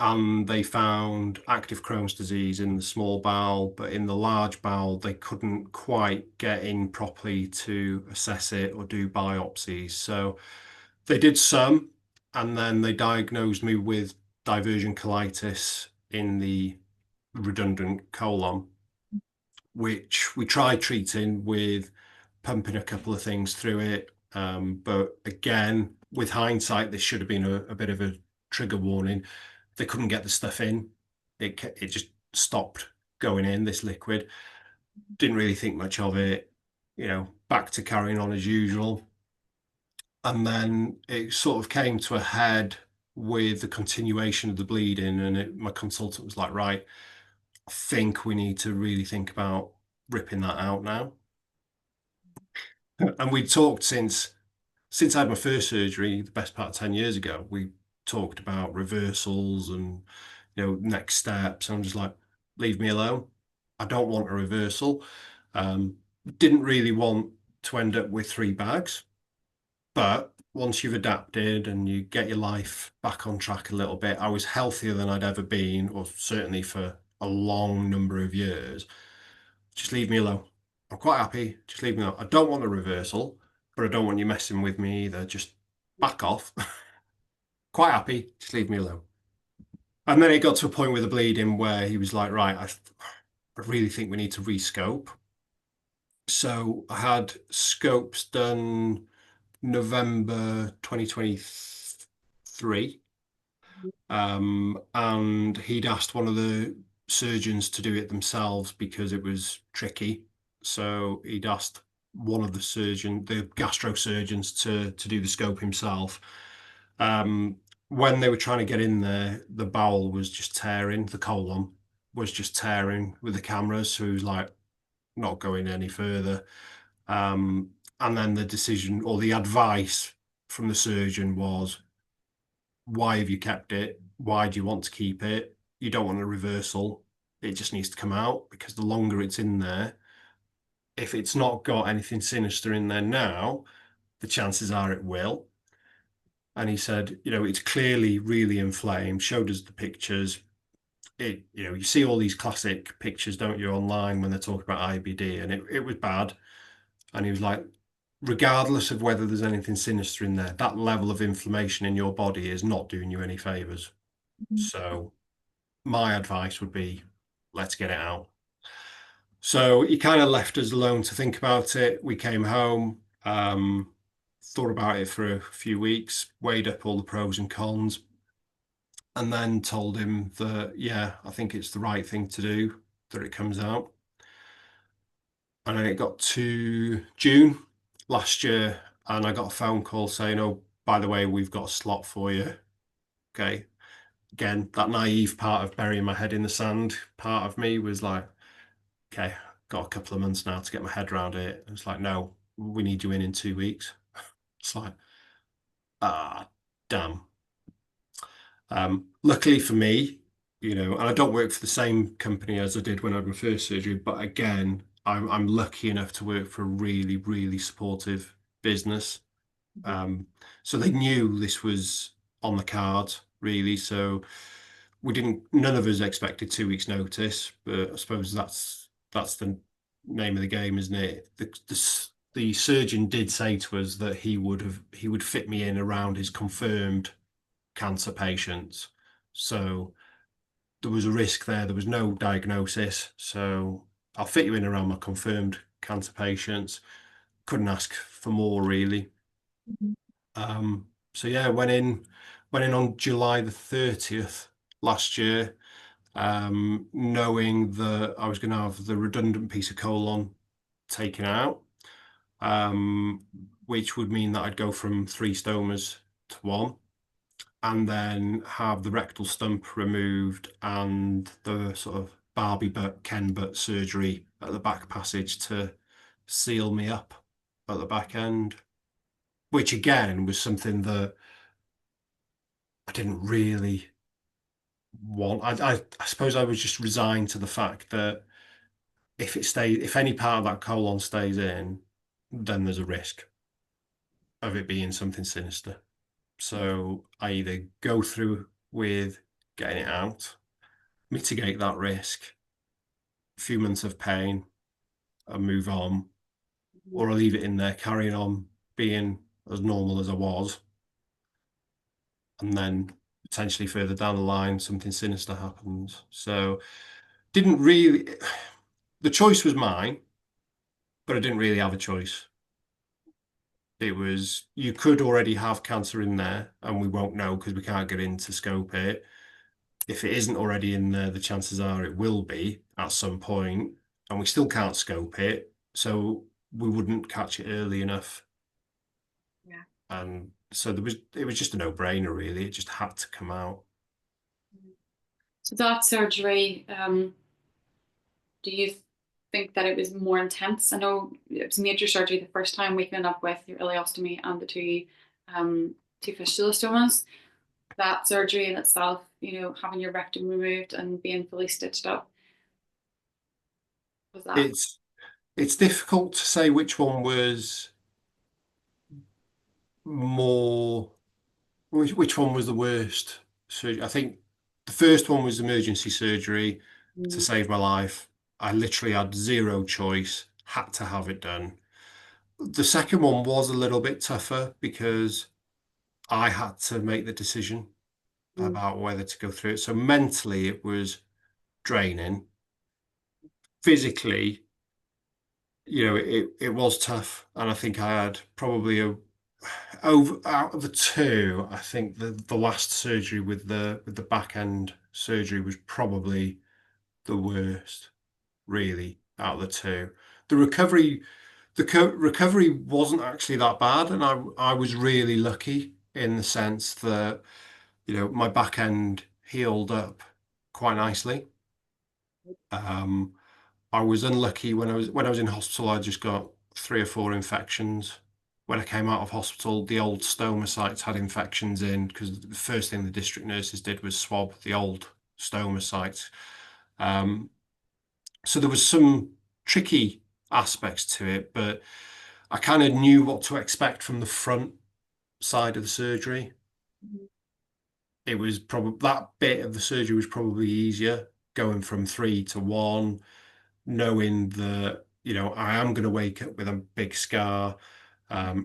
Speaker 2: and they found active Crohn's disease in the small bowel, but in the large bowel, they couldn't quite get in properly to assess it or do biopsies. So they did some, and then they diagnosed me with diversion colitis in the redundant colon, which we tried treating with pumping a couple of things through it. But again, with hindsight, this should have been a bit of a trigger warning. They couldn't get the stuff in. It just stopped going in, this liquid. Didn't really think much of it, back to carrying on as usual. And then it sort of came to a head with the continuation of the bleeding. And my consultant was like, right, I think we need to really think about ripping that out now. And we talked since I had my first surgery, the best part of 10 years ago. We talked about reversals and next steps. I'm just like, leave me alone. I don't want a reversal. Um, didn't really want to end up with three bags, but once you've adapted and you get your life back on track a little bit, I was healthier than I'd ever been, or certainly for a long number of years. Just leave me alone. I'm quite happy. Just leave me alone. I don't want a reversal, but I don't want you messing with me either. Just back off. Quite happy. Just leave me alone. And then it got to a point with the bleeding where he was like, right, I really think we need to rescope. So I had scopes done November 2023. And he'd asked one of the surgeons to do it themselves because it was tricky. So he'd asked one of the gastro surgeons to do the scope himself. Um, when they were trying to get in there, the bowel was just tearing, the colon was just tearing with the cameras. So he was like, not going any further. Um, and then the decision or the advice from the surgeon was, why have you kept it? Why do you want to keep it? You don't want a reversal. It just needs to come out because the longer it's in there, if it's not got anything sinister in there now, the chances are it will. And he said, it's clearly really inflamed, showed us the pictures. You see all these classic pictures, don't you, online when they're talking about IBD, and it was bad. And he was like, regardless of whether there's anything sinister in there, that level of inflammation in your body is not doing you any favors. So my advice would be, let's get it out. So he kind of left us alone to think about it. We came home, thought about it for a few weeks, weighed up all the pros and cons, and then told him that, yeah, I think it's the right thing to do, that it comes out. And then it got to June last year, and I got a phone call saying, oh, by the way, we've got a slot for you. Okay. Again, that naive part of burying my head in the sand part of me was like, okay, got a couple of months now to get my head around it. It's like, no, we need you in 2 weeks. It's like, ah, damn. Luckily for me, and I don't work for the same company as I did when I had my first surgery, but again, I'm lucky enough to work for a really, really supportive business. Um, so they knew this was on the cards, really. So none of us expected 2 weeks' notice, but I suppose that's the name of the game, isn't it? The surgeon did say to us that he would fit me in around his confirmed cancer patients. So there was a risk there. There was no diagnosis. So I'll fit you in around my confirmed cancer patients. Couldn't ask for more, really. So yeah, went in on July the 30th last year, knowing that I was going to have the redundant piece of colon taken out, um, which would mean that I'd go from three stomas to one. and then have the rectal stump removed and the sort of Barbie butt, Ken butt surgery at the back passage to seal me up at the back end, which again was something that I didn't really want. I suppose I was just resigned to the fact that if any part of that colon stays in, then there's a risk of it being something sinister. So I either go through with getting it out, mitigate that risk, a few months of pain, and move on, or I leave it in there, carrying on being as normal as I was, and then potentially further down the line, something sinister happens. So didn't really, the choice was mine, but I didn't really have a choice. It was, you could already have cancer in there, and we won't know because we can't get in to scope it. If it isn't already in there, the chances are it will be at some point, and we still can't scope it, so we wouldn't catch it early enough.
Speaker 1: Yeah.
Speaker 2: And so it was just a no-brainer, really. It just had to come out.
Speaker 1: So that surgery, do you think that it was more intense? I know it was major surgery the first time, waking up with your ileostomy and the two fistula stomas. That surgery in itself, having your rectum removed and being fully stitched up, was that?
Speaker 2: It's it's difficult to say which one was more, which one was the worst. So I think the first one was emergency surgery to
Speaker 1: Mm,
Speaker 2: save my life. I literally had zero choice, had to have it done. The second one was a little bit tougher because I had to make the decision
Speaker 1: mm,
Speaker 2: about whether to go through it. So mentally, it was draining. Physically, it was tough, and I think I had probably a over out of the two. I think the last surgery with the back end surgery was probably the worst, really, out of the two. The recovery, recovery wasn't actually that bad, and I was really lucky in the sense that my back end healed up quite nicely. Um, I was unlucky when I was in hospital. I just got 3 or 4 infections. When I came out of hospital, the old stoma sites had infections in because the first thing the district nurses did was swab the old stoma sites. Um, so there was some tricky aspects to it, but I kind of knew what to expect from the front side of the surgery. It was probably that bit of the surgery was probably easier, going from 3 to 1, knowing that I am going to wake up with a big scar.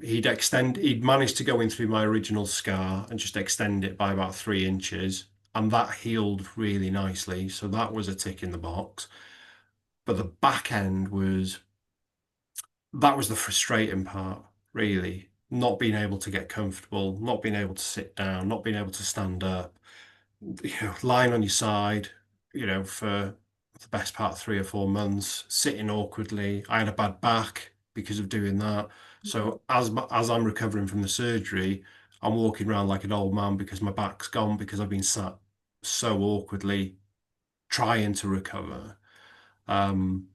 Speaker 2: He'd managed to go in through my original scar and just extend it by about 3 inches, and that healed really nicely. So that was a tick in the box. But the back end that was the frustrating part, really. Not being able to get comfortable, not being able to sit down, not being able to stand up, lying on your side, for the best part of 3 or 4 months, sitting awkwardly. I had a bad back because of doing that. So as I'm recovering from the surgery, I'm walking around like an old man because my back's gone because I've been sat so awkwardly trying to recover. Um,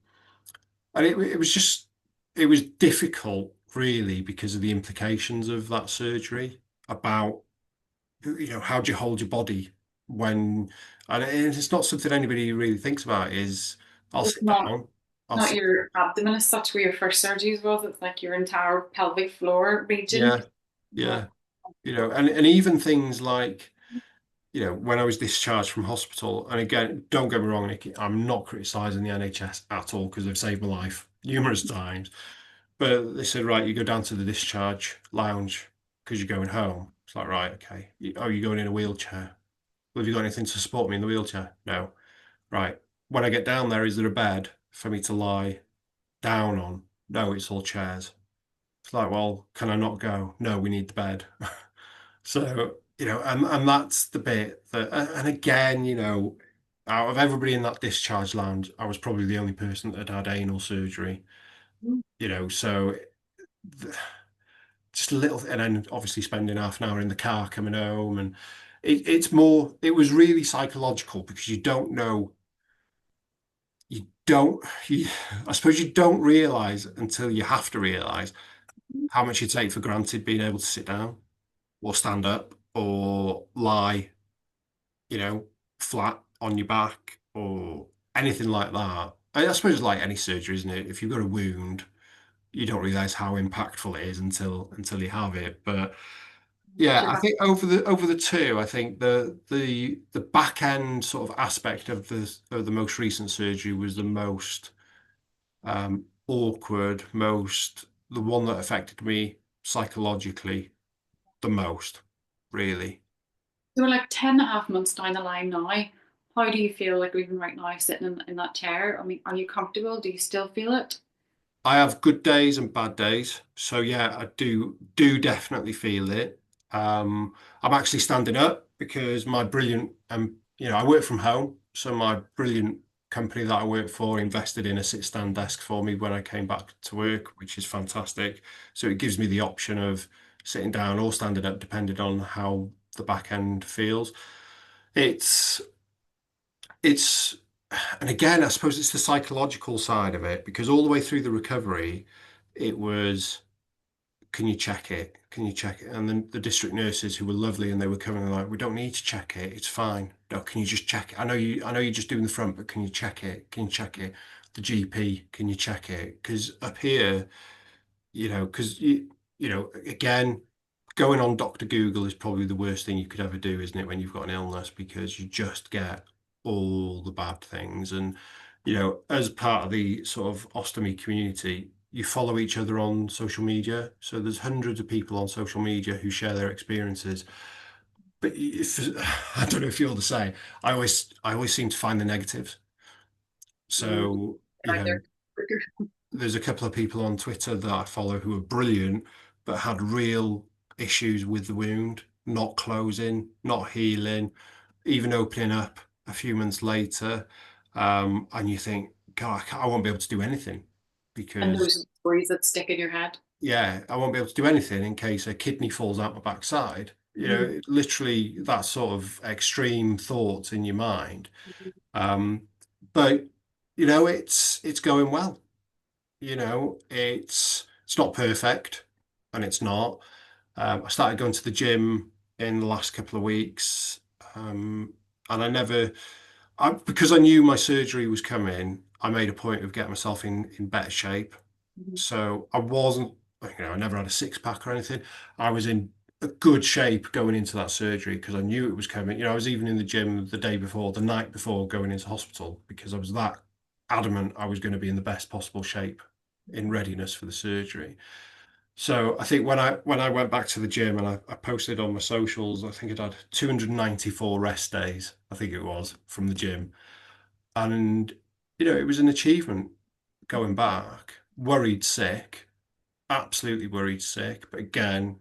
Speaker 2: and it was difficult really because of the implications of that surgery about how do you hold your body when, and it's not something anybody really thinks about is I'll
Speaker 1: it's
Speaker 2: sit
Speaker 1: not
Speaker 2: down, I'll
Speaker 1: not
Speaker 2: sit,
Speaker 1: your abdomen as such where your first surgeries was. It's like your entire pelvic floor region.
Speaker 2: yeah, yeah, and even things like, when I was discharged from hospital, and again, don't get me wrong, Nikki, I'm not criticizing the NHS at all because they've saved my life numerous times. But they said, right, you go down to the discharge lounge because you're going home. It's like, right, okay. Oh, you're going in a wheelchair. Well, have you got anything to support me in the wheelchair? No. Right. When I get down there, is there a bed for me to lie down on? No, it's all chairs. It's like, well, can I not go? No, we need the bed. So, and that's the bit that, and again, out of everybody in that discharge lounge, I was probably the only person that had had anal surgery, so th- just a little, and then obviously spending half an hour in the car coming home, and it was really psychological because you don't know, you don't, you, I suppose you don't realize until you have to realize how much you take for granted being able to sit down or stand up or lie, you know, flat on your back or anything like that. I suppose it's like any surgery, isn't it? If you've got a wound, you don't realize how impactful it is until you have it. But yeah,
Speaker 1: You're
Speaker 2: I
Speaker 1: back.
Speaker 2: think over the two, I think the back end sort of aspect of the most recent surgery was the most awkward, most the one that affected me psychologically the most, really.
Speaker 1: So we're like 10.5 months down the line now. How do you feel like even right now sitting in that chair? I mean, are you comfortable? Do you still feel it?
Speaker 2: I have good days and bad days. So yeah, I do definitely feel it. I'm actually standing up because my brilliant I work from home, so my brilliant company that I work for invested in a sit-stand desk for me when I came back to work, which is fantastic. So it gives me the option of sitting down or standing up, depending on how the back end feels. It's it's and again, I suppose it's the psychological side of it because all the way through the recovery, it was, can you check it? Can you check it? And then the district nurses who were lovely and they were coming like, we don't need to check it. It's fine. No, can you just check it? I know you're just doing the front, but can you check it? Can you check it? The GP, can you check it? Because up here, because again, going on Dr. Google is probably the worst thing you could ever do, isn't it, when you've got an illness, because you just get all the bad things. And, as part of the sort of ostomy community, you follow each other on social media. So there's hundreds of people on social media who share their experiences. But if, I don't know if you're the same, I always seem to find the negatives.
Speaker 1: Mm,
Speaker 2: So,
Speaker 1: out there.
Speaker 2: there's a couple of people on Twitter that I follow who are brilliant, but had real issues with the wound, not closing, not healing, even opening up a few months later. And you think, God, I won't be able to do anything
Speaker 1: And
Speaker 2: because,
Speaker 1: those stories that stick in your head.
Speaker 2: yeah, I won't be able to do anything in case a kidney falls out my backside.
Speaker 1: Mhm.
Speaker 2: Literally that sort of extreme thoughts in your mind. Um, but it's going well. It's not perfect, and it's not. I started going to the gym in the last couple of weeks, and because I knew my surgery was coming, I made a point of getting myself in better shape.
Speaker 1: Mhm.
Speaker 2: So I wasn't, I never had a six pack or anything. I was in a good shape going into that surgery because I knew it was coming. I was even in the gym the day before, the night before going into hospital because I was that adamant I was going to be in the best possible shape in readiness for the surgery. So I think when I went back to the gym and I posted on my socials, I think it had 294 rest days, I think it was, from the gym. And, it was an achievement going back, worried sick, absolutely worried sick. But again,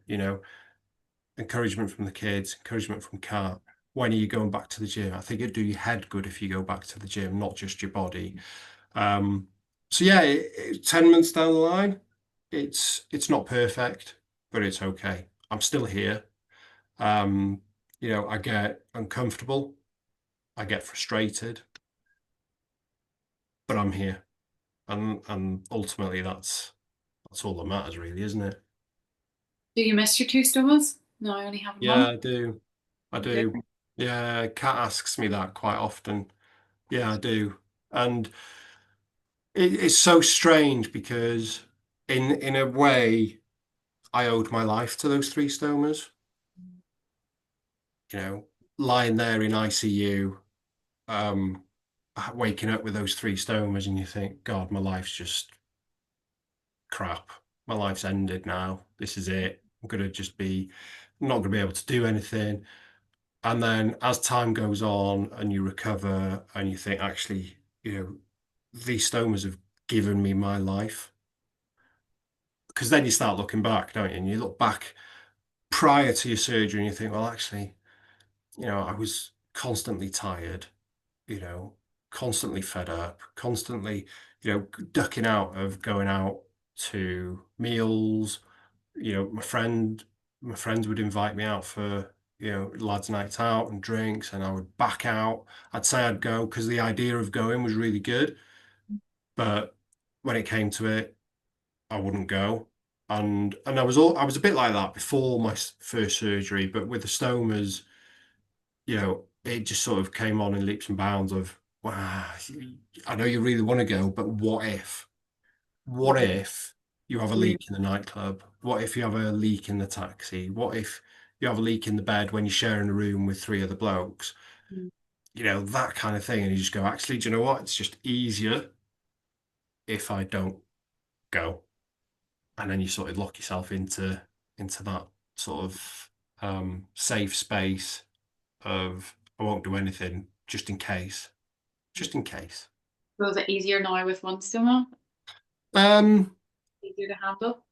Speaker 2: encouragement from the kids, encouragement from Kat. When are you going back to the gym? I think it'd do your head good if you go back to the gym, not just your body. Um, so yeah, 10 months down the line, it's not perfect, but it's okay. I'm still here. Um, I get uncomfortable, I get frustrated, but I'm here. And ultimately that's all that matters really, isn't it?
Speaker 1: Do you miss your two stomas? No, I only have
Speaker 2: Yeah,
Speaker 1: one.
Speaker 2: I do. I
Speaker 1: You do?
Speaker 2: do. Yeah, Kat asks me that quite often. Yeah, I do. And it's so strange because in a way I owed my life to those three stomas. you know, Lying there in ICU, um, waking up with those three stomas, and you think, God, my life's just crap. My life's ended now. This is it. I'm gonna just be not gonna be able to do anything. And then as time goes on and you recover and you think, actually, these stomas have given me my life. Because then you start looking back, don't you? And you look back prior to your surgery and you think, well, actually, I was constantly tired. you know, constantly fed up, constantly, ducking out of going out to meals. My friends would invite me out for, lads' nights out and drinks, and I would back out. I'd say I'd go because the idea of going was really good, but when it came to it, I wouldn't go. And I was a bit like that before my first surgery, but with the stomas, it just sort of came on in leaps and bounds of, wow, I know you really want to go, but what if? What if you have a
Speaker 1: Mm.
Speaker 2: leak in the nightclub? What if you have a leak in the taxi? What if you have a leak in the bed when you're sharing a room with three other blokes?
Speaker 1: Mm.
Speaker 2: That kind of thing. And you just go, actually, do you know what? It's just easier if I don't go. And then you sort of lock yourself into that sort of safe space of I won't do anything just in case. Just in case.
Speaker 1: So is it easier now with one stoma?
Speaker 2: Um,
Speaker 1: Easier to handle?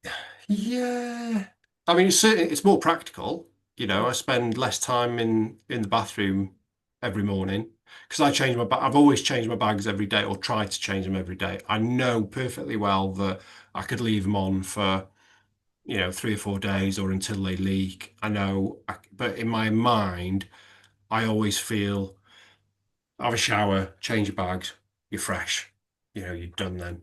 Speaker 2: Yeah. I mean, it's more practical. I spend less time in the bathroom every morning because I've always changed my bags every day or tried to change them every day. I know perfectly well that I could leave them on for, 3 or 4 days or until they leak. But in my mind, I always feel have a shower, change your bags, you're fresh. You're done then.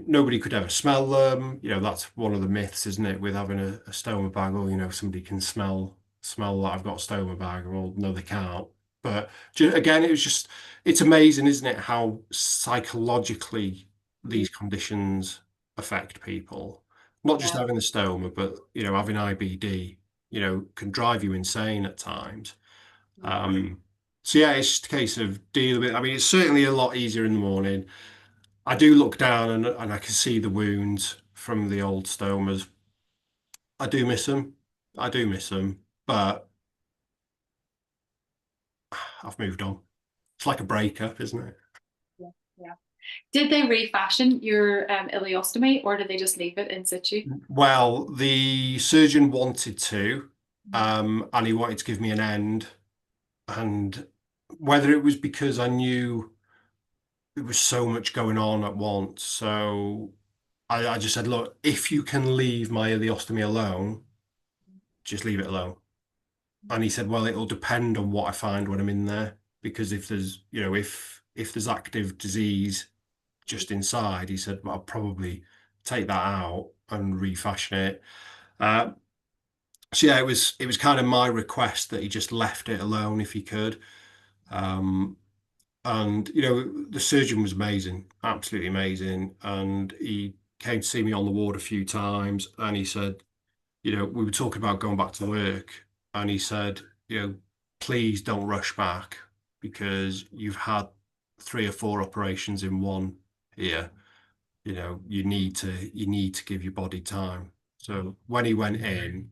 Speaker 2: Nobody could ever smell them. That's one of the myths, isn't it, with having a stoma bag? Or, somebody can smell that I've got a stoma bag. Well, no, they can't. But again, it's amazing, isn't it, how psychologically
Speaker 1: Mm.
Speaker 2: these conditions affect people. Not just
Speaker 1: Yeah.
Speaker 2: having the stoma, but, having IBD, can drive you insane at times. Um, so yeah, it's just a case of dealing with. I mean, it's certainly a lot easier in the morning. I do look down and I can see the wounds from the old stomas. I do miss them. I do miss them, but I've moved on. It's like a breakup, isn't it?
Speaker 1: Yeah. Yeah. Did they refashion your ileostomy or did they just leave it in situ?
Speaker 2: Well, the surgeon wanted to, and he wanted to give me an end, and whether it was because I knew there was so much going on at once, so I just said, look, if you can leave my ileostomy alone, just leave it alone. And he said, well, it'll depend on what I find when I'm in there, because if there's active disease just inside, he said, well, I'll probably take that out and refashion it. Uh, so yeah, it was kind of my request that he just left it alone if he could. Um, and the surgeon was amazing, absolutely amazing, and he came to see me on the ward a few times, and he said, we were talking about going back to work, and he said, please don't rush back because you've had 3 or 4 operations in one here. You need to give your body time. So when he went in,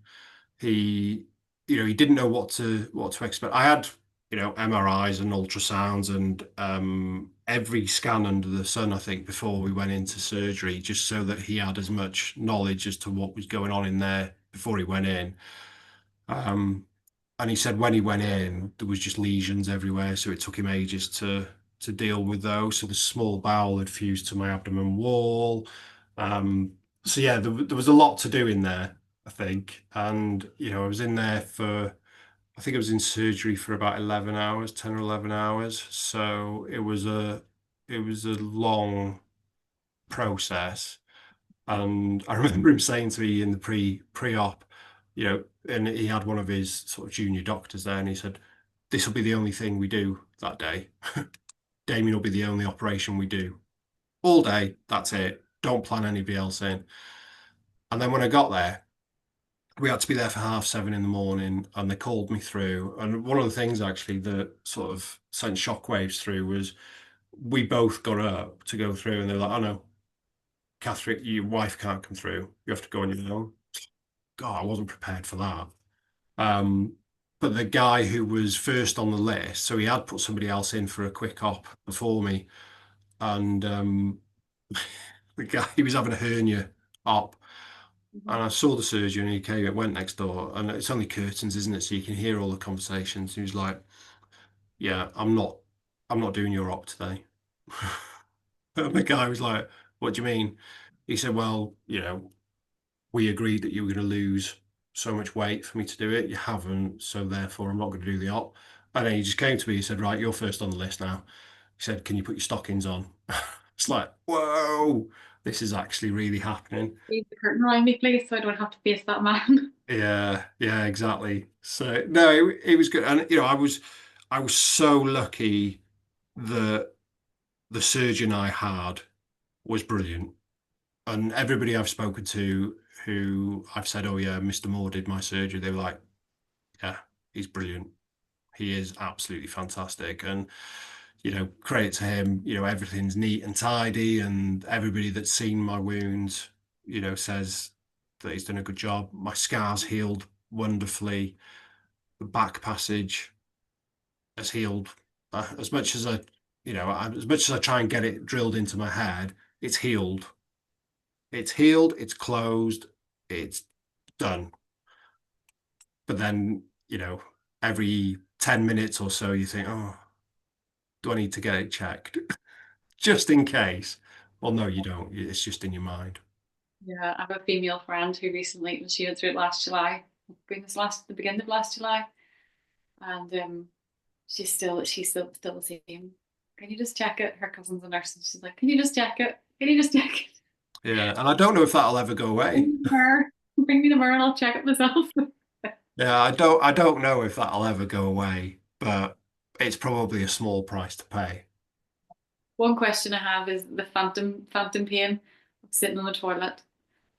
Speaker 2: he he didn't know what to expect. I had MRIs and ultrasounds and every scan under the sun, I think, before we went into surgery, just so that he had as much knowledge as to what was going on in there before he went in. um and he said when he went in there was just lesions everywhere, so it took him ages to deal with those. So the small bowel had fused to my abdomen wall. So yeah, there was a lot to do in there, I think. And I was in there for, I think I was in surgery for about 11 hours, 10 or 11 hours. So it was a long process. And I remember him saying to me in the pre-op, and he had one of his sort of junior doctors there, and he said, "This will be the only thing we do that day. Damien will be the only operation we do all day. That's it. Don't plan anybody else in." And then when I got there, we had to be there for 7:30 in the morning, and they called me through. And one of the things actually that sort of sent shockwaves through was we both got up to go through, and they're like, "Oh no, Catherine, your wife can't come through. You have to go on your own." God, I wasn't prepared for that. Um, but the guy who was first on the list, so he had put somebody else in for a quick op before me, and the guy he was having a hernia op,
Speaker 1: Mhm.
Speaker 2: and I saw the surgeon, and he came, it went next door, and it's only curtains, isn't it? So you can hear all the conversations. He was like, "Yeah, I'm not doing your op today." And the guy was like, "What do you mean?" He said, "Well, we agreed that you were going to lose so much weight for me to do it. You haven't, so therefore I'm not going to do the op. And then he just came to me. He said, "Right, you're first on the list now." He said, "Can you put your stockings on?" It's like, whoa, this is actually really happening.
Speaker 1: Leave the curtain around me, please, so I don't have to face that man.
Speaker 2: Yeah, yeah, exactly. So no, it was good, and I was so lucky that the surgeon I had was brilliant, and everybody I've spoken to who I've said, "Oh yeah, Mr. Moore did my surgery," they were like, "Yeah, he's brilliant. He is absolutely fantastic." And credit to him. Everything's neat and tidy, and everybody that's seen my wounds, says that he's done a good job. My scars healed wonderfully. The back passage has healed as much as as much as I try and get it drilled into my head. It's healed. It's healed. It's closed. It's done. But then, every 10 minutes or so, you think, oh, do I need to get it checked? Just in case. Well, no, you don't. It's just in your mind.
Speaker 1: Yeah, I have a female friend who recently, she went through it last July, goodness, the beginning of last July, and she's still the same. Can you just check it? Her cousin's a nurse, and she's like, "Can you just check it? Can you just check it?
Speaker 2: Yeah, and I don't know if that'll ever go away.
Speaker 1: Bring me the mirror, and I'll check it myself."
Speaker 2: Yeah, I don't know if that'll ever go away, but it's probably a small price to pay.
Speaker 1: One question I have is the phantom pain of sitting on the toilet.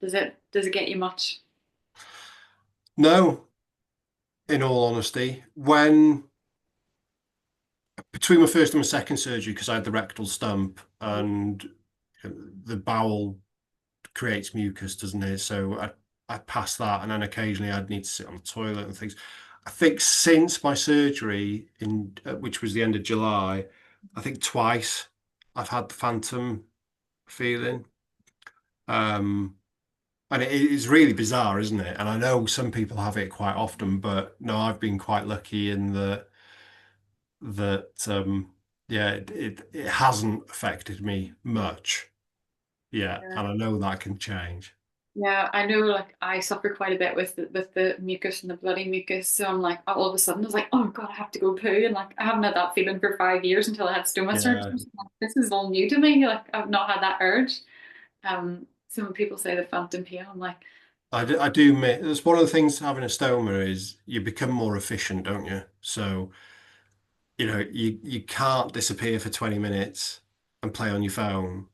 Speaker 1: Does it get you much?
Speaker 2: No, in all honesty, when between my first and my second surgery, because I had the rectal stump and the bowel creates mucus, doesn't it? So I passed that, and then occasionally I'd need to sit on the toilet and things. I think since my surgery which was the end of July, I think twice I've had the phantom feeling. Um, and it is really bizarre, isn't it? And I know some people have it quite often, but no, I've been quite lucky in that yeah, it hasn't affected me much yet,
Speaker 1: Yeah.
Speaker 2: and I know that can change.
Speaker 1: Yeah, I know. Like I suffer quite a bit with the mucus and the bloody mucus. So I'm like, all of a sudden, I was like, oh God, I have to go poo, and like I haven't had that feeling for 5 years until I had Stomas surgery.
Speaker 2: Yeah,
Speaker 1: Like, this is all new to me. Like I've not had that urge. So when people say the phantom pain, I'm like,
Speaker 2: I do admit that's one of the things having a stoma is you become more efficient, don't you? So, you can't disappear for 20 minutes and play on your phone.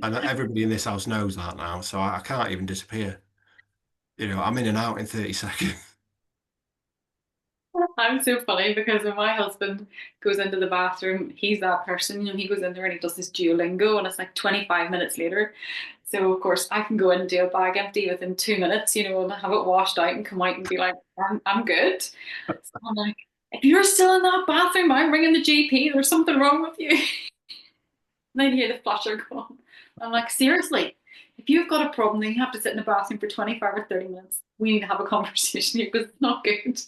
Speaker 2: And everybody in this house knows that now, so I can't even disappear. I'm in and out in 30 seconds.
Speaker 1: I'm so funny because when my husband goes into the bathroom, he's that person. He goes in there and he does this Duolingo, and it's like 25 minutes later. So of course I can go in and do a bag empty within 2 minutes, and have it washed out and come out and be like, I'm good. So I'm like, if you're still in that bathroom, I'm ringing the GP. There's something wrong with you. And then you hear the flusher go on. I'm like, seriously, if you've got a problem, then you have to sit in the bathroom for 25 or 30 minutes. We need to have a conversation here because it's not good.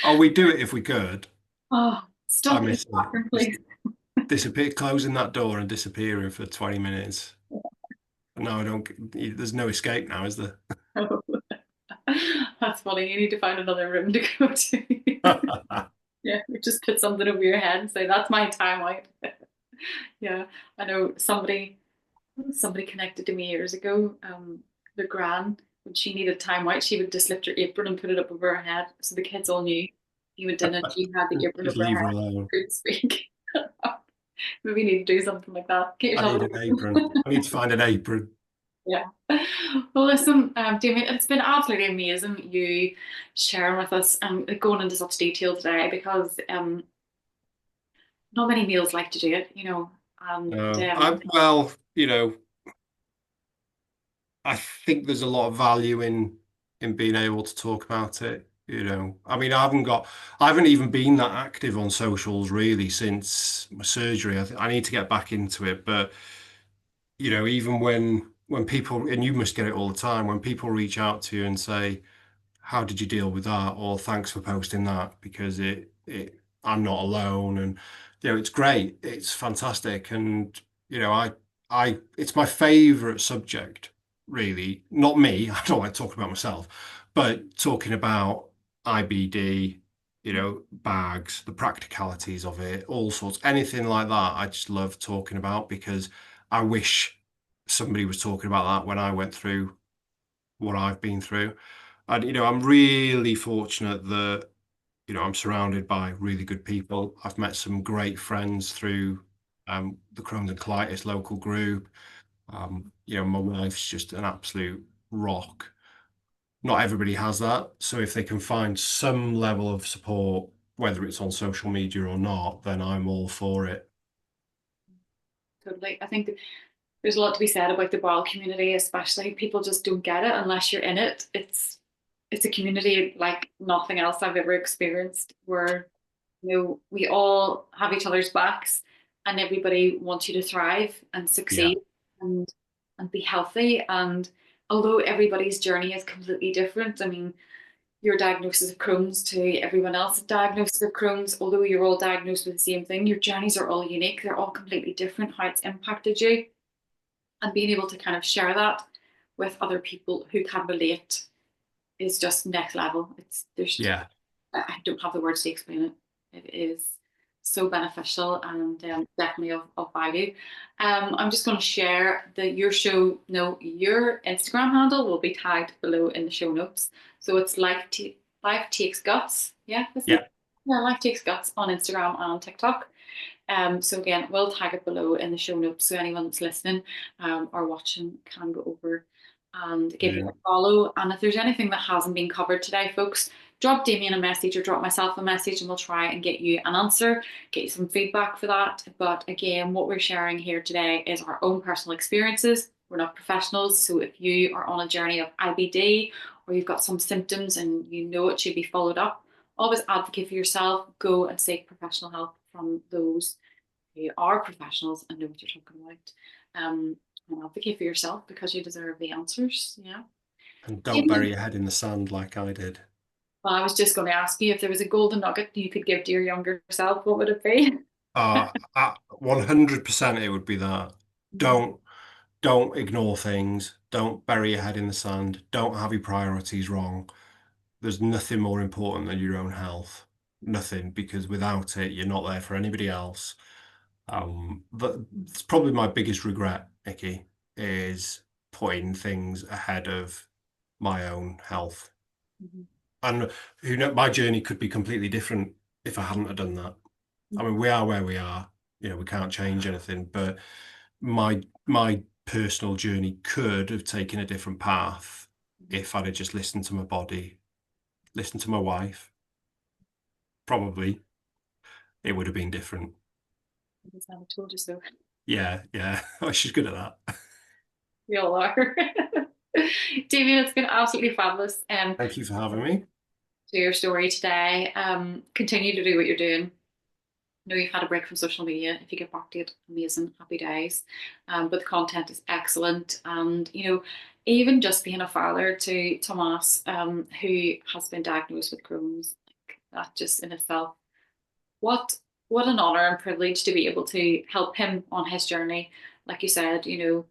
Speaker 2: Oh, we'd do it if we could.
Speaker 1: Oh,
Speaker 2: I
Speaker 1: stop it in
Speaker 2: miss
Speaker 1: the
Speaker 2: it.
Speaker 1: bathroom,
Speaker 2: Just
Speaker 1: please.
Speaker 2: disappear, closing that door and disappearing for 20 minutes. No, I don't. There's no escape now, is there?
Speaker 1: That's funny. You need to find another room to go to. Yeah, just put something over your head and say, that's my time out. Yeah, I know somebody connected to me years ago. The gran, when she needed time out, she would just lift her apron and put it up over her head. So the kids all knew he went in and she had the apron
Speaker 2: Just
Speaker 1: over her
Speaker 2: leave her
Speaker 1: head,
Speaker 2: alone.
Speaker 1: couldn't speak. Maybe you need to do something like that. Get
Speaker 2: I
Speaker 1: yourself
Speaker 2: need
Speaker 1: a
Speaker 2: an apron. I need to find an apron.
Speaker 1: yeah. Well, listen, Damian, it's been absolutely amazing you sharing with us and going into such detail today because not many meals like to do it. And
Speaker 2: Well, I think there's a lot of value in being able to talk about it. I mean, I haven't even been that active on socials really since my surgery. I need to get back into it, but even when people, and you must get it all the time, when people reach out to you and say, how did you deal with that? Or thanks for posting that because I'm not alone. And, it's great. It's fantastic. And, it's my favorite subject, really. Not me. I don't like talking about myself, But talking about IBD, bags, the practicalities of it, all sorts, anything like that, I just love talking about because I wish somebody was talking about that when I went through what I've been through. And, I'm really fortunate that, I'm surrounded by really good people. I've met some great friends through the Crohn's and colitis local group. My wife's just an absolute rock. Not everybody has that. So if they can find some level of support, whether it's on social media or not, then I'm all for it.
Speaker 1: Totally. I think there's a lot to be said about the bowel community, especially people just don't get it unless you're in it. It's a community like nothing else I've ever experienced where we all have each other's backs and everybody wants you to thrive and
Speaker 2: Yeah.
Speaker 1: succeed and be healthy. And although everybody's journey is completely different, I mean, your diagnosis of Crohn's to everyone else's diagnosis of Crohn's, although you're all diagnosed with the same thing, your journeys are all unique. They're all completely different, how it's impacted you. And being able to kind of share that with other people who can relate is just next level.
Speaker 2: Yeah.
Speaker 1: I don't have the words to explain it. It is so beneficial and definitely of value. I'm just going to share your show. No, your Instagram handle will be tagged below in the show notes. So it's Life Takes Guts. Yeah, isn't it?
Speaker 2: Yeah.
Speaker 1: Yeah, Life Takes Guts on Instagram and TikTok. So again, we'll tag it below in the show notes so anyone that's listening or watching can go over and give you a
Speaker 2: Brilliant.
Speaker 1: follow. And if there's anything that hasn't been covered today, folks, drop Damian a message or drop myself a message and we'll try and get you an answer, get you some feedback for that. But again, what we're sharing here today is our own personal experiences. We're not professionals. So if you are on a journey of IBD or you've got some symptoms and you know it should be followed up, always advocate for yourself. Go and seek professional help from those who are professionals and know what you're talking about. And advocate for yourself because you deserve the answers. Yeah.
Speaker 2: And don't bury your head in the sand like I did.
Speaker 1: Well, I was just going to ask you if there was a golden nugget you could give to your younger self, what would it be?
Speaker 2: 100% it would be that. Don't don't ignore things. Don't bury your head in the sand. Don't have your priorities wrong. There's nothing more important than your own health. Nothing, because without it, you're not there for anybody else. But it's probably my biggest regret, Nikki, is putting things ahead of my own health.
Speaker 1: Mhm.
Speaker 2: And my journey could be completely different if I hadn't have done that. I mean, we are where we are. We can't change anything, but my personal journey could have taken a different path if I'd have just listened to my body, listened to my wife. Probably it would have been different.
Speaker 1: I told you so.
Speaker 2: Yeah, yeah. Oh, she's good at that.
Speaker 1: We all are. Damien, it's been absolutely fabulous
Speaker 2: Thank you for having me.
Speaker 1: to your story today. Continue to do what you're doing. I know you've had a break from social media. If you get back to it, amazing, happy days. But the content is excellent. And, even just being a father to Tomas, who has been diagnosed with Crohn's, like, that just in itself, what what an honor and privilege to be able to help him on his journey. Like you said, you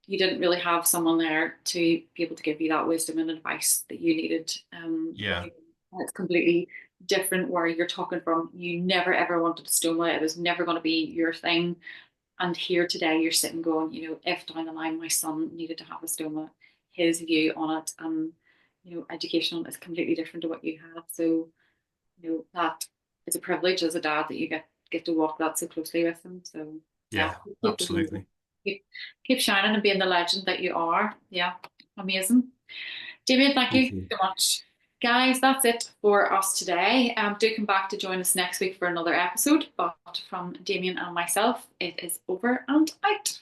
Speaker 1: didn't really have someone there to be able to give you that wisdom and advice that you needed.
Speaker 2: Yeah,
Speaker 1: It's completely different where you're talking from. You never ever wanted a stoma. It was never going to be your thing. And here today, you're sitting going, if down the line my son needed to have a stoma, his view on it and educational is completely different to what you have. So that is a privilege as a dad that you get to walk that so closely with him. So yeah,
Speaker 2: yeah, absolutely.
Speaker 1: keep shining and being the legend that you are. Yeah, amazing. David, thank
Speaker 2: Thank
Speaker 1: you
Speaker 2: you.
Speaker 1: so much. Guys, that's it for us today. Do come back to join us next week for another episode. But from Damien and myself, it is over and out.